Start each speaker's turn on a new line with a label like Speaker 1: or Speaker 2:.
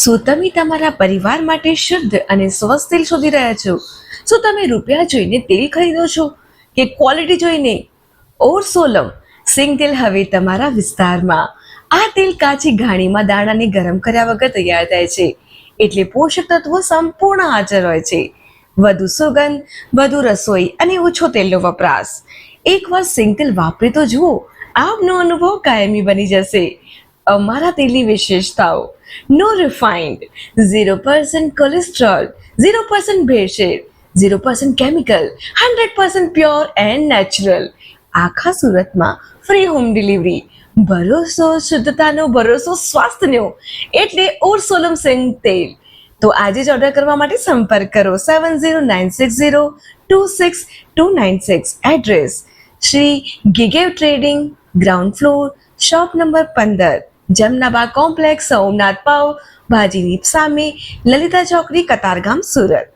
Speaker 1: શું તમે તમારા પરિવાર માટે શુદ્ધ અને સ્વસ્થ તેલ શોધી રહ્યા છો? શું તમે રૂપિયા જોઈને તેલ ખરીદો છો કે ક્વોલિટી જોઈને? ઓર સોલમ સિંગ તેલ હવે તમારા વિસ્તારમાં. આ તેલ કાચી ઘાણીમાં દાણાને ગરમ કર્યા વગર તૈયાર થાય છે, એટલે પોષક તત્વો સંપૂર્ણ હાજર હોય છે. વધુ સુગંધ, વધુ રસોઈ અને ઓછો તેલનો વપરાશ. એકવાર સિંગ તેલ વાપરી તો જુઓ, આપનો અનુભવ કાયમી બની જશે. અમારા તેલની વિશેષતાઓ: નો રિફાઇન્ડ, 0% કોલેસ્ટ્રોલ, 0% ભેળસેળ, 0% કેમિકલ, 100% પ્યોર એન્ડ નેચરલ. આખા સુરતમાં ફ્રી હોમ ડિલિવરી. ભરોસો શુદ્ધતાનો, ભરોસો સ્વાસ્થ્યનો, એટલે ઓરસોલમ સિંગ તેલ. તો આજે જ ઓર્ડર કરવા માટે સંપર્ક કરો 7096026296. એડ્રેસ: શ્રી ગિગેવ trading, ground floor, shop number 15, Jamnaba complex, Somnath pav ભાજીની સામે, લલિતા ચોકડી, કતારગામ, સુરત.